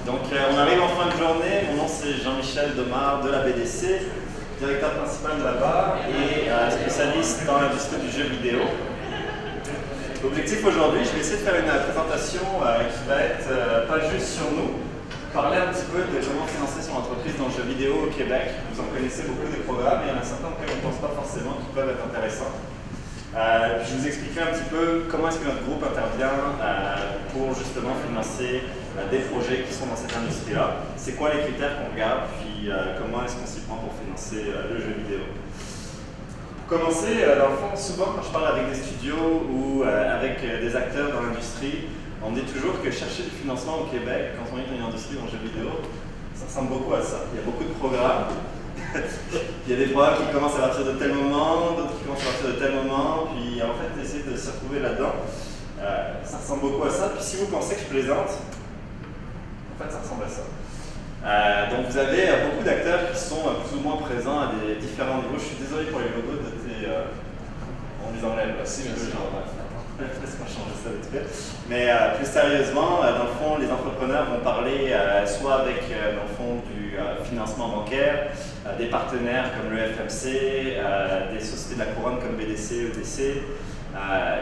Donc on arrive en fin de journée, mon nom c'est Jean-Michel Domard de la BDC, directeur principal de la barre et spécialiste dans l'industrie du jeu vidéo. L'objectif aujourd'hui, je vais essayer de faire une présentation qui va être pas juste sur nous, parler un petit peu de comment financer son entreprise dans le jeu vidéo au Québec. Vous en connaissez beaucoup des programmes et il y en a certains auxquels on ne pense pas forcément qui peuvent être intéressants. Puis je vous expliquerai un petit peu comment est-ce que notre groupe intervient pour justement financer des projets qui sont dans cette industrie-là. C'est quoi les critères qu'on regarde, puis comment est-ce qu'on s'y prend pour financer le jeu vidéo. Pour commencer, dans le fond, souvent quand je parle avec des studios ou avec des acteurs dans l'industrie, on me dit toujours que chercher du financement au Québec, quand on est dans une industrie dans le jeu vidéo, ça ressemble beaucoup à ça. Il y a beaucoup de programmes. Il y a des programmes qui commencent à partir de tel moment, d'autres qui commencent à partir de tel moment, puis en fait, essayer de se retrouver là-dedans, ça ressemble beaucoup à ça. Puis si vous pensez que je plaisante, en fait, ça ressemble à ça. Donc vous avez beaucoup d'acteurs qui sont plus ou moins présents à des différents niveaux. Je suis désolé pour les logos de tes... on les enlève, si je veux, genre... Laisse-moi changer ça vite fait. Mais plus sérieusement, dans le fond, les entrepreneurs vont parler soit avec, dans le fond, du financement bancaire, des partenaires comme le FMC, des sociétés de la couronne comme BDC, EDC,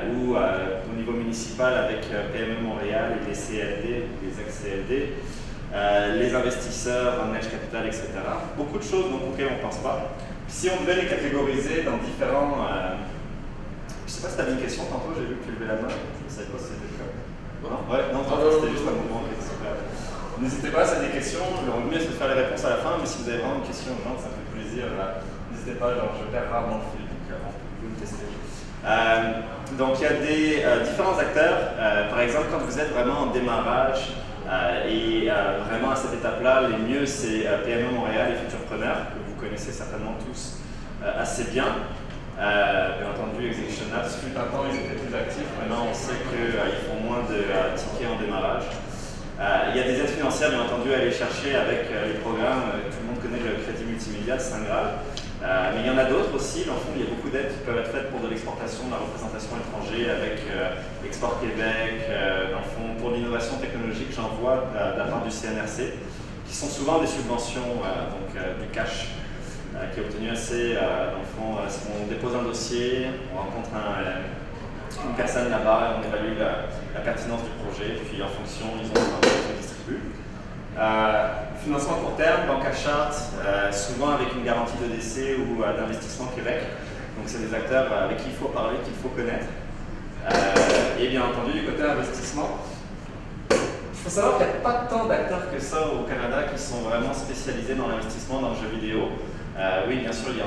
ou au niveau municipal avec PME Montréal et les CLD, les ex-CLD, les investisseurs, Neige Capital, etc. Beaucoup de choses auxquelles on ne pense pas. Si on devait les catégoriser dans différents... je ne sais pas si tu avais une question tantôt, j'ai vu que tu levais la main, je ne savais pas si c'était le cas. Non, ouais, non, c'était juste un mouvement. N'hésitez pas, si vous avez des questions, le mieux c'est de faire les réponses à la fin, mais si vous avez vraiment une question urgente, ça me fait plaisir. N'hésitez pas, genre, je perds rarement le fil, donc on peut me tester. Donc il y a des différents acteurs, par exemple quand vous êtes vraiment en démarrage et vraiment à cette étape-là, les mieux c'est PME Montréal et Futurpreneur, que vous connaissez certainement tous assez bien. Bien entendu, Execution Labs, fut un temps ils étaient plus actifs, maintenant on sait qu'ils font moins de tickets en démarrage. Il y a des aides financières bien entendu à aller chercher avec les programmes, tout le monde connaît le crédit multimédia de Saint Graal, mais il y en a d'autres aussi, dans le fond il y a beaucoup d'aides qui peuvent être faites pour de l'exportation, de la représentation étrangère avec Export Québec, dans le fond pour l'innovation technologique j'en vois de la part du CNRC, qui sont souvent des subventions, donc du cash. Qui est obtenu assez, dans le fond, on dépose un dossier, on rencontre une personne là-bas, on évalue la pertinence du projet, puis en fonction, ils ont un projet qui distribue. Financement court terme, banque à charte, souvent avec une garantie d'EDC ou d'investissement Québec. Donc c'est des acteurs avec qui il faut parler, qu'il faut connaître. Et bien entendu, du côté investissement, il faut savoir qu'il n'y a pas tant d'acteurs que ça au Canada qui sont vraiment spécialisés dans l'investissement dans le jeu vidéo. Oui, bien sûr, il y a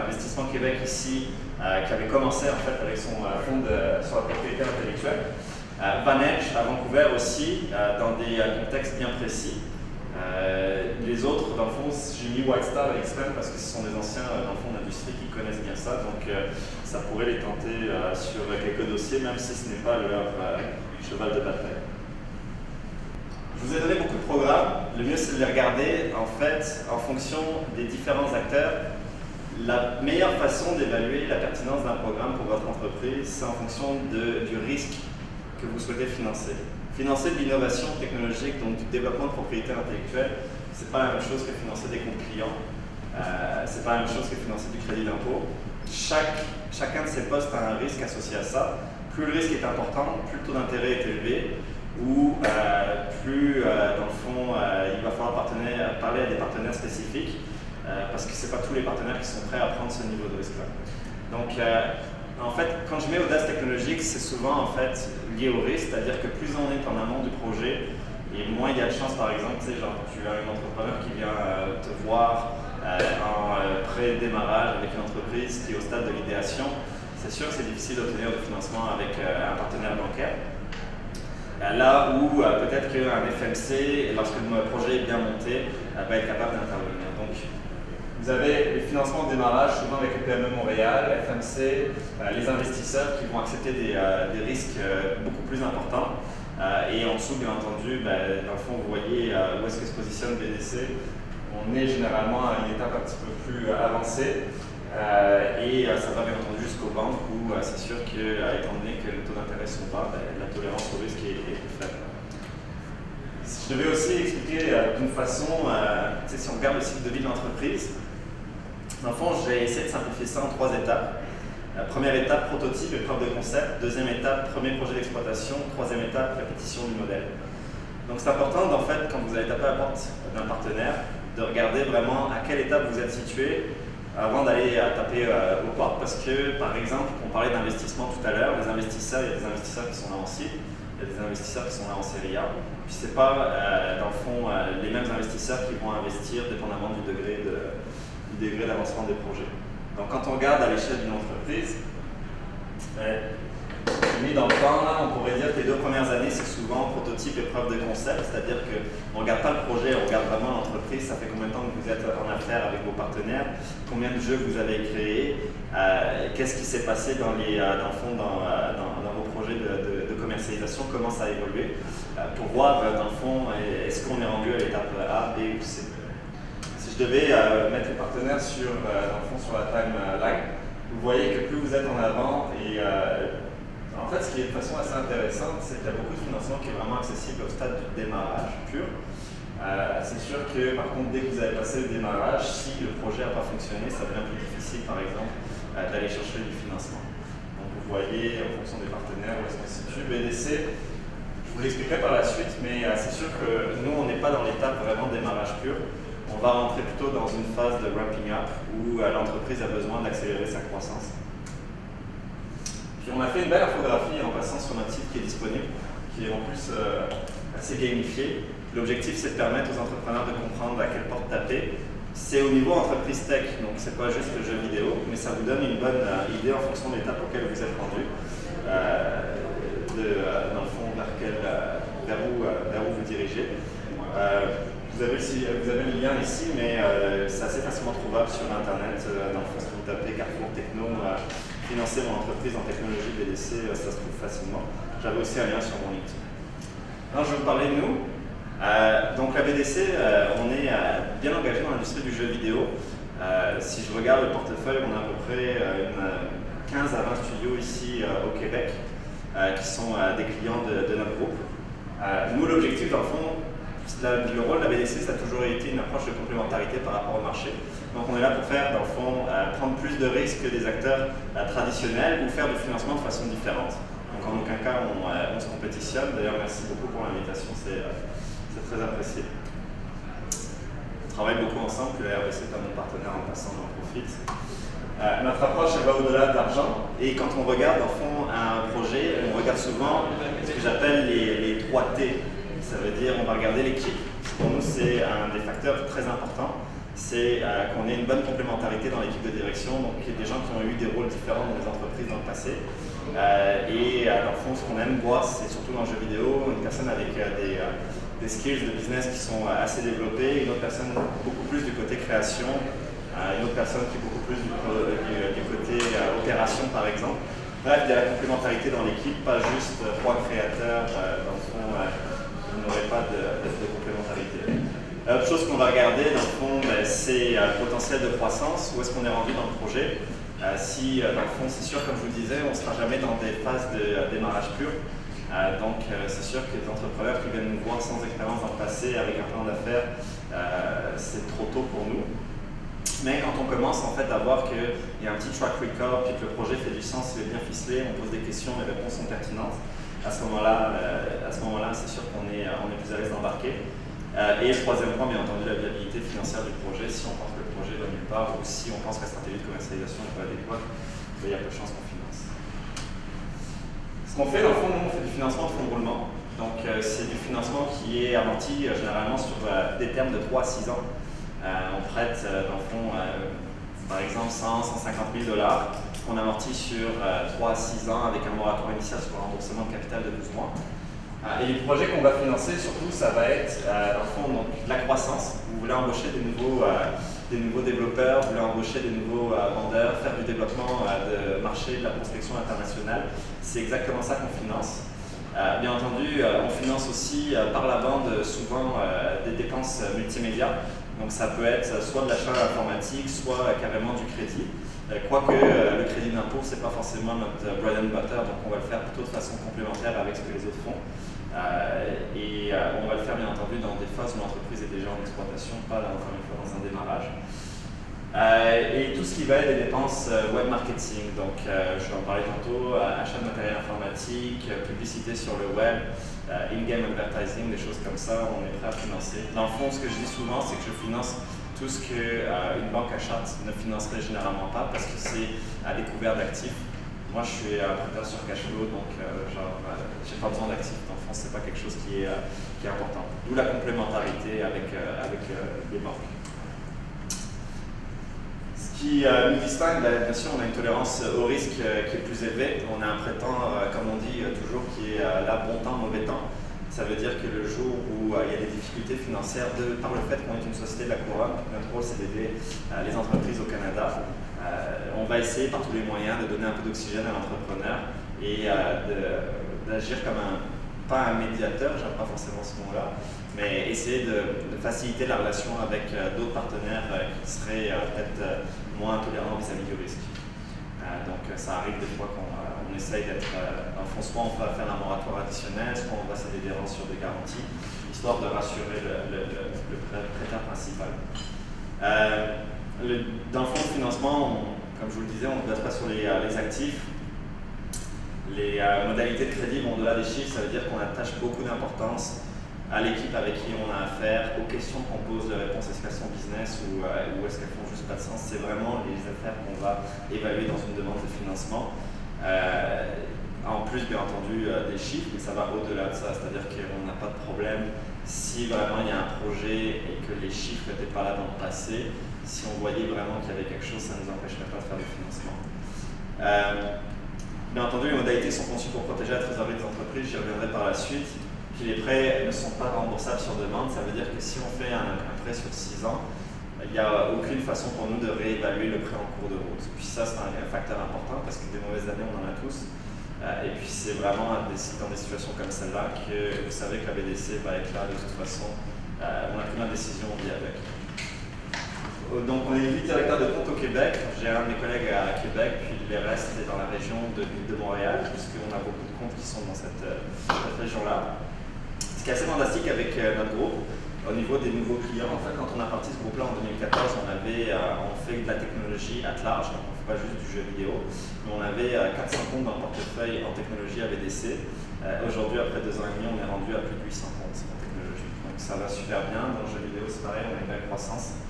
Investissement Québec ici, qui avait commencé en fait avec son fonds sur la propriété intellectuelle. Vanedge à Vancouver aussi, dans des contextes bien précis. Les autres, dans le fond, j'ai mis White Star et X-Men parce que ce sont des anciens dans le fond d'industrie qui connaissent bien ça, donc ça pourrait les tenter sur quelques dossiers, même si ce n'est pas leur cheval de bataille. Je vous ai donné beaucoup de programmes, le mieux c'est de les regarder en fait en fonction des différents acteurs. La meilleure façon d'évaluer la pertinence d'un programme pour votre entreprise, c'est en fonction du risque que vous souhaitez financer. Financer de l'innovation technologique, donc du développement de propriété intellectuelle, ce n'est pas la même chose que financer des comptes clients, ce n'est pas la même chose que financer du crédit d'impôt. Chacun de ces postes a un risque associé à ça. Plus le risque est important, plus le taux d'intérêt est élevé, ou plus, dans le fond, il va falloir parler à des partenaires spécifiques, parce que ce n'est pas tous les partenaires qui sont prêts à prendre ce niveau de risque-là. Donc, en fait, quand je mets audace technologique, c'est souvent en fait, lié au risque, c'est-à-dire que plus on est en amont du projet, et moins il y a de chances, par exemple, tu as un entrepreneur qui vient te voir en pré-démarrage avec une entreprise qui est au stade de l'idéation, c'est sûr que c'est difficile d'obtenir du financement avec un partenaire bancaire. Là où peut-être qu'un FMC, lorsque le projet est bien monté, va être capable d'intervenir. Donc, vous avez les financements de démarrage, souvent avec le PME Montréal, FMC, les investisseurs qui vont accepter des risques beaucoup plus importants. Et en dessous, bien entendu, dans le fond, vous voyez où est-ce que se positionne BDC. On est généralement à une étape un petit peu plus avancée. Ça va bien entendu jusqu'aux banques où c'est sûr que, étant donné que le taux d'intérêt sont bas, la tolérance au risque est plus faible. Si Je devais aussi expliquer d'une façon, si on regarde le cycle de vie de l'entreprise, dans le fond, j'ai essayé de simplifier ça en 3 étapes. Première étape, prototype et preuve de concept. Deuxième étape, premier projet d'exploitation. Troisième étape, répétition du modèle. Donc c'est important, en fait, quand vous allez taper à la porte d'un partenaire, de regarder vraiment à quelle étape vous êtes situé avant d'aller taper aux portes, parce que, par exemple, on parlait d'investissement tout à l'heure, les investisseurs, il y a des investisseurs qui sont là en cible, il y a des investisseurs qui sont là en série A, puis c'est pas, dans le fond, les mêmes investisseurs qui vont investir dépendamment du degré d'avancement des projets. Donc quand on regarde à l'échelle d'une entreprise, mis dans le temps, là, on pourrait dire que les 2 premières années, c'est souvent prototype et preuve de concept, c'est-à-dire qu'on ne regarde pas le projet, on regarde vraiment l'entreprise, ça fait combien de temps que vous êtes en affaires avec vos partenaires, combien de jeux vous avez créés, qu'est-ce qui s'est passé dans vos projets de commercialisation, comment ça a évolué, pour voir dans le fond, est-ce qu'on est rendu à l'étape A, B ou C. Si je devais mettre les partenaires sur la timeline, vous voyez que plus vous êtes en avant et en fait, ce qui est de façon assez intéressante, c'est qu'il y a beaucoup de financement qui est vraiment accessible au stade du démarrage pur. C'est sûr que, par contre, dès que vous avez passé le démarrage, si le projet n'a pas fonctionné, ça devient plus difficile, par exemple, d'aller chercher du financement. Donc, vous voyez, en fonction des partenaires, où est-ce qu'on se situe. BDC, je vous l'expliquerai par la suite, mais c'est sûr que nous, on n'est pas dans l'étape vraiment démarrage pur. On va rentrer plutôt dans une phase de ramping up, où l'entreprise a besoin d'accélérer sa croissance. On a fait une belle infographie en passant sur notre site qui est disponible, qui est en plus assez gamifié. L'objectif, c'est de permettre aux entrepreneurs de comprendre à quelle porte taper. C'est au niveau entreprise tech, donc c'est pas juste le jeu vidéo, mais ça vous donne une bonne idée en fonction de l'étape auquel vous êtes rendu, dans le fond, vers où vous dirigez. Vous avez le lien ici, mais c'est assez facilement trouvable sur Internet. Dans le fond, si vous tapez Carrefour Techno, financer mon entreprise en technologie BDC, ça se trouve facilement. J'avais aussi un lien sur mon LinkedIn. Alors, je vais vous parler de nous. Donc la BDC, on est bien engagé dans l'industrie du jeu vidéo. Si je regarde le portefeuille, on a à peu près 15 à 20 studios ici au Québec qui sont des clients de notre groupe. Nous, l'objectif, dans le fond, le rôle de la BDC, ça a toujours été une approche de complémentarité par rapport au marché. Donc on est là pour faire, dans le fond, prendre plus de risques que des acteurs traditionnels ou faire du financement de façon différente. Donc en aucun cas, on se compétitionne. D'ailleurs, merci beaucoup pour l'invitation, c'est très apprécié. On travaille beaucoup ensemble, puis la RBC est mon partenaire en passant, j'en profite. Notre approche, elle va au-delà de l'argent. Et quand on regarde, en fond, un projet, on regarde souvent ce que j'appelle les 3 T. Ça veut dire on va regarder l'équipe. Pour nous, c'est un des facteurs très importants. C'est qu'on ait une bonne complémentarité dans l'équipe de direction, donc il y a des gens qui ont eu des rôles différents dans les entreprises dans le passé. Dans le fond, ce qu'on aime voir, c'est surtout dans le jeu vidéo, une personne avec des skills de business qui sont assez développés, une autre personne beaucoup plus du côté création, une autre personne qui est beaucoup plus du côté opération, par exemple. Bref, il y a la complémentarité dans l'équipe, pas juste 3 créateurs, dans le fond, vous n'aurez pas de complémentarité. L'autre chose qu'on va regarder, dans le fond, c'est le potentiel de croissance, où est-ce qu'on est rendu dans le projet. Si, dans le fond, c'est sûr, comme je vous disais, on ne sera jamais dans des phases de démarrage pur. Donc, c'est sûr que les entrepreneurs qui viennent nous voir sans expérience dans le passé, avec un plan d'affaires, c'est trop tôt pour nous. Mais quand on commence en fait à voir qu'il y a un petit track record, puis que le projet fait du sens, il est bien ficelé, on pose des questions, les réponses sont pertinentes, à ce moment-là, c'est sûr qu'on est plus à l'aise d'embarquer. Et le troisième point, bien entendu, la viabilité financière du projet. Si on pense que le projet va nulle part ou si on pense que la stratégie de commercialisation n'est pas adéquate, il y a peu de chances qu'on finance. Ce qu'on fait, dans le fond, nous, on fait du financement de fonds de roulement. Donc, c'est du financement qui est amorti généralement sur des termes de 3 à 6 ans. On prête, dans le fond, par exemple, 100 150 000 $, qu'on amortit sur 3 à 6 ans avec un moratoire initial sur un remboursement de capital de 12 mois. Et les projets qu'on va financer, surtout, ça va être, dans le fond, donc, la croissance. Vous voulez embaucher des nouveaux développeurs, vous voulez embaucher des nouveaux vendeurs, faire du développement de marché, de la prospection internationale. C'est exactement ça qu'on finance. Bien entendu, on finance aussi par la bande souvent des dépenses multimédia. Donc ça peut être soit de l'achat informatique, soit carrément du crédit. Quoique le crédit d'impôt, ce n'est pas forcément notre bread and butter, donc on va le faire plutôt de façon complémentaire avec ce que les autres font. On va le faire bien entendu dans des phases où l'entreprise est déjà en exploitation, pas encore une fois dans un démarrage. Et tout ce qui va être des dépenses web marketing, donc je vais en parler tantôt, achat de matériel informatique, publicité sur le web, in-game advertising, des choses comme ça, on est prêt à financer. Dans le fond, ce que je dis souvent, c'est que je finance tout ce qu'une banque achat ne financerait généralement pas parce que c'est à découvert d'actifs. Moi, je suis un prêteur sur cash flow, donc j'ai pas besoin d'actifs. Dans le fond, c'est pas quelque chose qui est important. D'où la complémentarité avec les banques. Ce qui nous distingue, bien sûr, on a une tolérance au risque qui est plus élevée. On a un prêtant, comme on dit toujours, qui est là bon temps, mauvais temps. Ça veut dire que le jour où il y a des difficultés financières, par le fait qu'on est une société de la couronne, notre rôle c'est d'aider les entreprises au Canada. On va essayer par tous les moyens de donner un peu d'oxygène à l'entrepreneur et d'agir comme pas un médiateur, j'aime pas forcément ce mot-là, mais essayer de faciliter la relation avec d'autres partenaires qui seraient peut-être moins tolérants vis-à-vis du risque. Donc ça arrive des fois qu'on essaye d'être, soit on va faire un moratoire additionnel, soit on va s'adhérer sur des garanties, histoire de rassurer le prêteur principal. Dans le fonds de financement, comme je vous le disais, on ne se base pas sur les actifs. Les modalités de crédit vont au-delà des chiffres, ça veut dire qu'on attache beaucoup d'importance à l'équipe avec qui on a affaire, aux questions qu'on pose, les réponses, est-ce qu'elles sont business ou est-ce qu'elles font juste pas de sens. C'est vraiment les affaires qu'on va évaluer dans une demande de financement. En plus, bien entendu, des chiffres, mais ça va au-delà de ça, c'est-à-dire qu'on n'a pas de problème si vraiment il y a un projet et que les chiffres n'étaient pas là dans le passé. Si on voyait vraiment qu'il y avait quelque chose, ça ne nous empêcherait pas de faire du financement. Bien entendu, les modalités sont conçues pour protéger la trésorerie des entreprises, j'y reviendrai par la suite. Puis les prêts ne sont pas remboursables sur demande, ça veut dire que si on fait un prêt sur 6 ans, il n'y a aucune façon pour nous de réévaluer le prêt en cours de route. Puis ça, c'est un facteur important parce que des mauvaises années, on en a tous. Et puis c'est vraiment dans des situations comme celle-là que vous savez que la BDC va être là de toute façon. On a pris la décision, on vit avec. Donc on est 8 directeurs de compte au Québec. J'ai un de mes collègues à Québec, puis le reste est dans la région de Montréal, puisqu'on a beaucoup de comptes qui sont dans cette région-là. Ce qui est assez fantastique avec notre groupe, au niveau des nouveaux clients, en fait, quand on a parti ce groupe-là en 2014, on fait de la technologie at large, donc on ne fait pas juste du jeu vidéo, mais on avait 400 comptes dans le portefeuille en technologie à BDC. Aujourd'hui, après 2 ans et demi, on est rendu à plus de 800 comptes en technologie. Donc ça va super bien. Dans le jeu vidéo, c'est pareil, on a une belle croissance.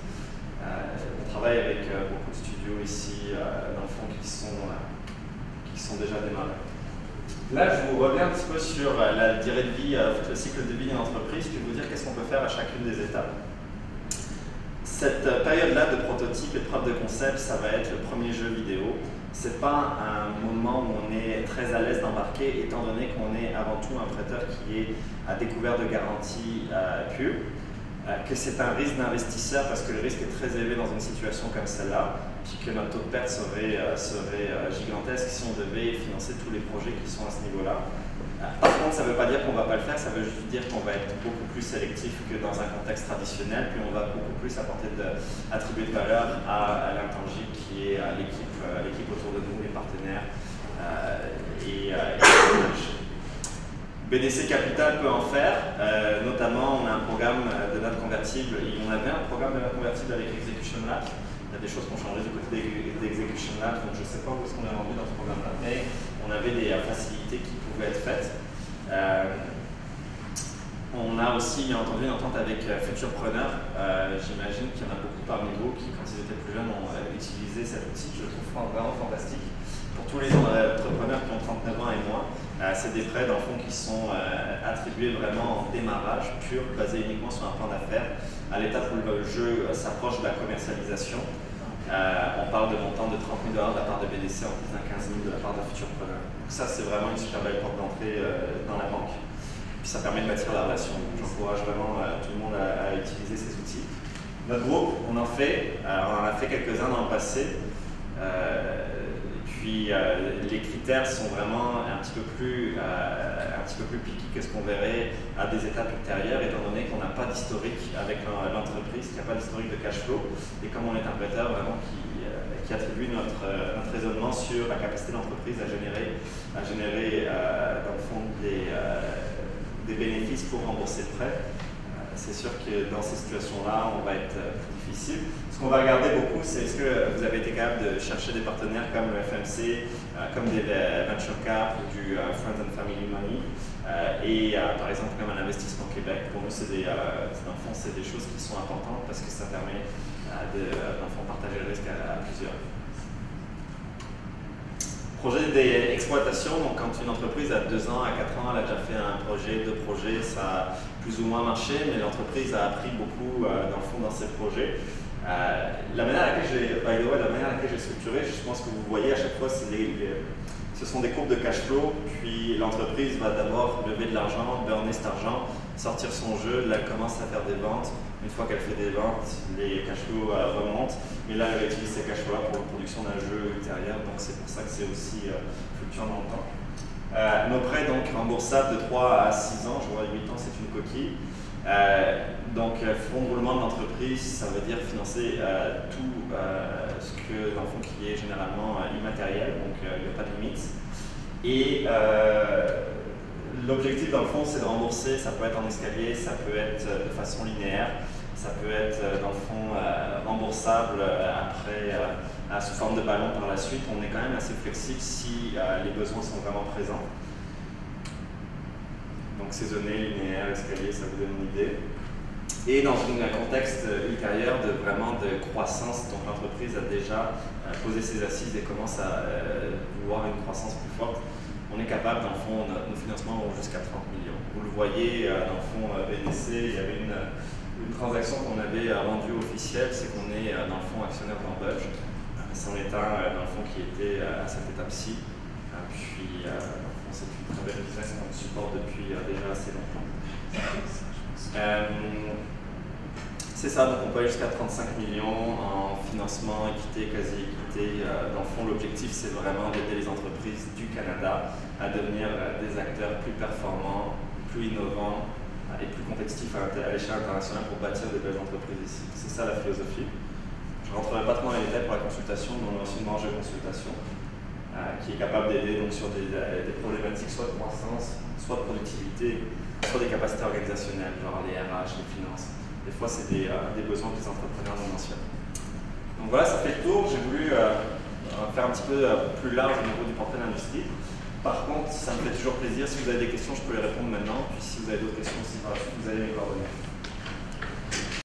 On travaille avec beaucoup de studios ici, dans le fond, qui sont déjà démarrés. Là, je vous reviens un petit peu sur la durée de vie, le cycle de vie d'une entreprise, puis vous dire qu'est-ce qu'on peut faire à chacune des étapes. Cette période-là de prototype et de preuve de concept, ça va être le premier jeu vidéo. Ce n'est pas un moment où on est très à l'aise d'embarquer, étant donné qu'on est avant tout un prêteur qui est à découvert de garantie pure. Que c'est un risque d'investisseur parce que le risque est très élevé dans une situation comme celle-là, puis que notre taux de perte serait gigantesque si on devait financer tous les projets qui sont à ce niveau-là. Par contre, ça ne veut pas dire qu'on ne va pas le faire, ça veut juste dire qu'on va être beaucoup plus sélectif que dans un contexte traditionnel, puis on va beaucoup plus attribuer de valeur à l'intangible qui est l'équipe autour de nous, les partenaires et BDC Capital peut en faire, notamment on a un programme de notes convertibles, on avait un programme de notes convertibles avec Execution Lab, il y a des choses qui ont changé du côté d'Execution Lab, donc je ne sais pas où est-ce qu'on est rendu dans ce programme-là, mais on avait des facilités qui pouvaient être faites. On a aussi bien entendu une entente avec Futurpreneur, j'imagine qu'il y en a beaucoup parmi vous qui, quand ils étaient plus jeunes, ont utilisé cet outil, je le trouve vraiment fantastique. Pour tous les entrepreneurs qui ont 39 ans et moins, c'est des prêts dans le fond qui sont attribués vraiment en démarrage pur, basés uniquement sur un plan d'affaires. À l'étape où le jeu s'approche de la commercialisation, on parle de montants de 30 000 $ de la part de BDC en plus d'un 15 000 de la part de Futurpreneur. Donc ça, c'est vraiment une super belle porte d'entrée dans la banque. Puis ça permet de bâtir la relation. J'encourage vraiment tout le monde à utiliser ces outils. Notre groupe, on en a fait quelques-uns dans le passé. Puis les critères sont vraiment un petit peu plus piqués que ce qu'on verrait à des étapes ultérieures, étant donné qu'on n'a pas d'historique avec l'entreprise, qu'il n'y a pas d'historique de cash flow, et comme on est un prêteur vraiment qui attribue notre raisonnement sur la capacité de l'entreprise à générer dans le fond des des bénéfices pour rembourser le prêt. C'est sûr que dans ces situations-là, on va être plus difficile. Ce qu'on va regarder beaucoup, c'est est-ce que vous avez été capable de chercher des partenaires comme le FMC, comme des Venture Cap ou du Friends and Family Money, par exemple comme un investissement Québec. Pour nous, dans le fond, c'est des choses qui sont importantes parce que ça permet dans le fond, partager le risque à plusieurs. Projet d'exploitation, donc quand une entreprise a 2 ans à 4 ans, elle a déjà fait un projet, 2 projets, ça a plus ou moins marché, mais l'entreprise a appris beaucoup dans le fond dans ces projets. La manière à laquelle j'ai structuré, je pense que vous voyez à chaque fois, ce sont des courbes de cash flow, puis l'entreprise va d'abord lever de l'argent, burner cet argent, sortir son jeu, là elle commence à faire des ventes. Une fois qu'elle fait des ventes, les cash flows remontent, mais là elle utilise ces cash flows pour la production d'un jeu ultérieur, donc c'est pour ça que c'est aussi fluctuant dans le temps. Nos prêts donc remboursables de 3 à 6 ans, je vois 8 ans c'est une coquille. Donc fonds de roulement de l'entreprise, ça veut dire financer tout ce que dans le fond qui est généralement immatériel, donc il n'y a pas de limite. Et l'objectif dans le fond c'est de rembourser, ça peut être en escalier, ça peut être de façon linéaire, ça peut être dans le fond remboursable après sous forme de ballon par la suite. On est quand même assez flexible si les besoins sont vraiment présents. Donc saisonnier, linéaire, escalier, ça vous donne une idée. Et dans un contexte ultérieur de croissance, donc l'entreprise a déjà posé ses assises et commence à vouloir une croissance plus forte, on est capable, dans le fond, nos financements vont jusqu'à 30 millions. Vous le voyez, dans le fond, BNC, il y avait une transaction qu'on avait rendue officielle, c'est qu'on est, dans le fond, actionnaire dans Budge. C'en est un, dans le fond, qui était à cette étape-ci. Puis, c'est une très belle business qu'on supporte depuis déjà assez longtemps. C'est ça, donc on peut aller jusqu'à 35 millions en financement, équité, quasi-équité. Dans le fond, l'objectif, c'est vraiment d'aider les entreprises du Canada à devenir des acteurs plus performants, plus innovants et plus compétitifs à l'échelle internationale pour bâtir des belles entreprises ici. C'est ça la philosophie. Je ne rentrerai pas trop dans les détails pour la consultation, mais on a aussi une branche de consultation qui est capable d'aider sur des problématiques soit de croissance, soit de productivité, soit des capacités organisationnelles, genre les RH, les finances. Des fois, c'est des besoins des entrepreneurs non mensuels. Donc voilà, ça fait le tour. J'ai voulu faire un petit peu plus large au niveau du portrait d'industrie. Par contre, ça me fait toujours plaisir. Si vous avez des questions, je peux les répondre maintenant. Puis si vous avez d'autres questions aussi par la suite, vous allez mes coordonnées.